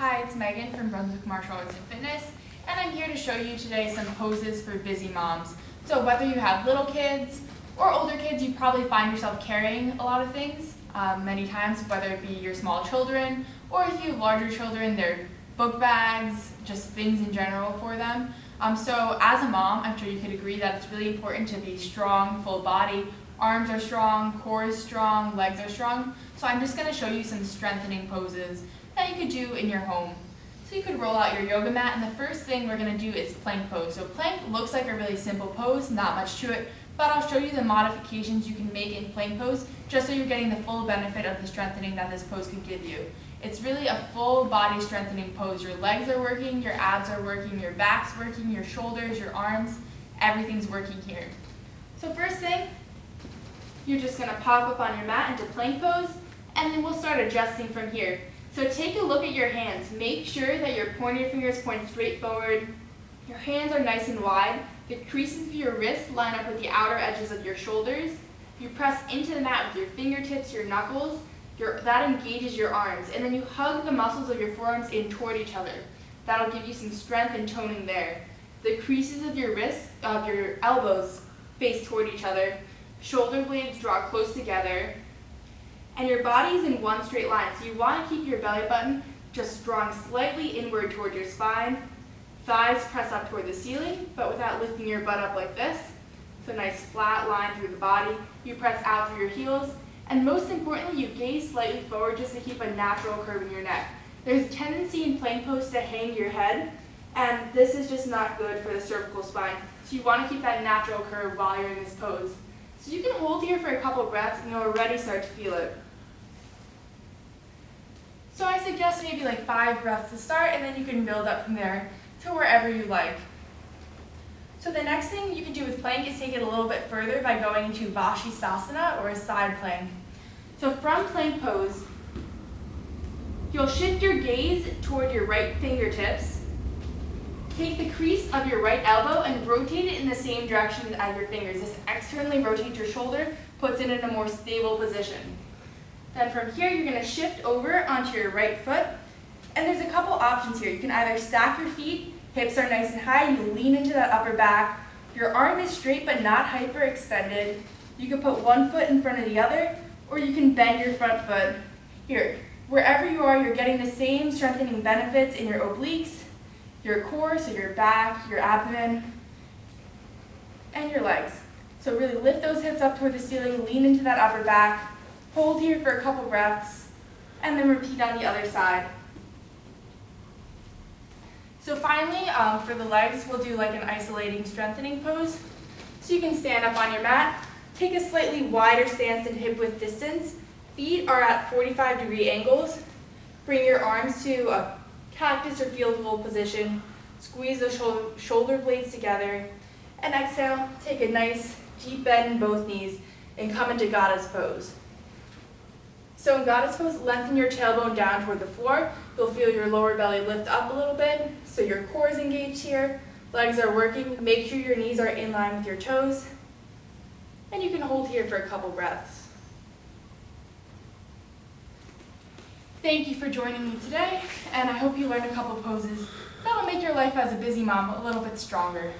Hi, it's Megan from Brunswick Martial Arts Fitness, and I'm here to show you today some poses for busy moms. So whether you have little kids or older kids, you probably find yourself carrying a lot of things many times, whether it be your small children, or if you have larger children, their book bags, just things in general for them. So as a mom, I'm sure you could agree that it's really important to be strong, full body. Arms are strong, core is strong, legs are strong. So I'm just going to show you some strengthening poses that you could do in your home. So you could roll out your yoga mat, and the first thing we're going to do is plank pose. So plank looks like a really simple pose, not much to it, but I'll show you the modifications you can make in plank pose just so you're getting the full benefit of the strengthening that this pose could give you. It's really a full body strengthening pose. Your legs are working, your abs are working, your back's working, your shoulders, your arms, everything's working here. So first thing, you're just going to pop up on your mat into plank pose, and then we'll start adjusting from here. So take a look at your hands. Make sure that your pointer fingers point straight forward. Your hands are nice and wide. The creases of your wrists line up with the outer edges of your shoulders. You press into the mat with your fingertips, your knuckles. That engages your arms. And then you hug the muscles of your forearms in toward each other. That'll give you some strength and toning there. The creases of your wrists, of your elbows, face toward each other. Shoulder blades draw close together. And your body is in one straight line, so you want to keep your belly button just drawing slightly inward toward your spine. Thighs press up toward the ceiling, but without lifting your butt up like this. So a nice flat line through the body. You press out through your heels, and most importantly, you gaze slightly forward just to keep a natural curve in your neck. There's a tendency in plank pose to hang your head, and this is just not good for the cervical spine. So you want to keep that natural curve while you're in this pose. So you can hold here for a couple breaths, and you'll already start to feel it. So I suggest maybe like 5 breaths to start, and then you can build up from there to wherever you like. So the next thing you can do with plank is take it a little bit further by going into Vashisthasana, or a side plank. So from plank pose, you'll shift your gaze toward your right fingertips. Take the crease of your right elbow and rotate it in the same direction as your fingers. This externally rotates your shoulder, puts it in a more stable position. Then from here, you're going to shift over onto your right foot. And there's a couple options here. You can either stack your feet, hips are nice and high, you lean into that upper back. Your arm is straight but not hyperextended. You can put one foot in front of the other, or you can bend your front foot. Here, wherever you are, you're getting the same strengthening benefits in your obliques, your core, so your back, your abdomen, and your legs. So really lift those hips up toward the ceiling, lean into that upper back, hold here for a couple breaths, and then repeat on the other side. So finally, for the legs, we'll do like an isolating strengthening pose. So you can stand up on your mat, take a slightly wider stance than hip width distance. Feet are at 45-degree angles. Bring your arms to a cactus or field goal position. Squeeze those shoulder blades together. And exhale, take a nice deep bend in both knees and come into goddess pose. So in goddess pose, lengthen your tailbone down toward the floor. You'll feel your lower belly lift up a little bit, so your core is engaged here. Legs are working. Make sure your knees are in line with your toes. And you can hold here for a couple breaths. Thank you for joining me today, and I hope you learned a couple poses that'll make your life as a busy mom a little bit stronger.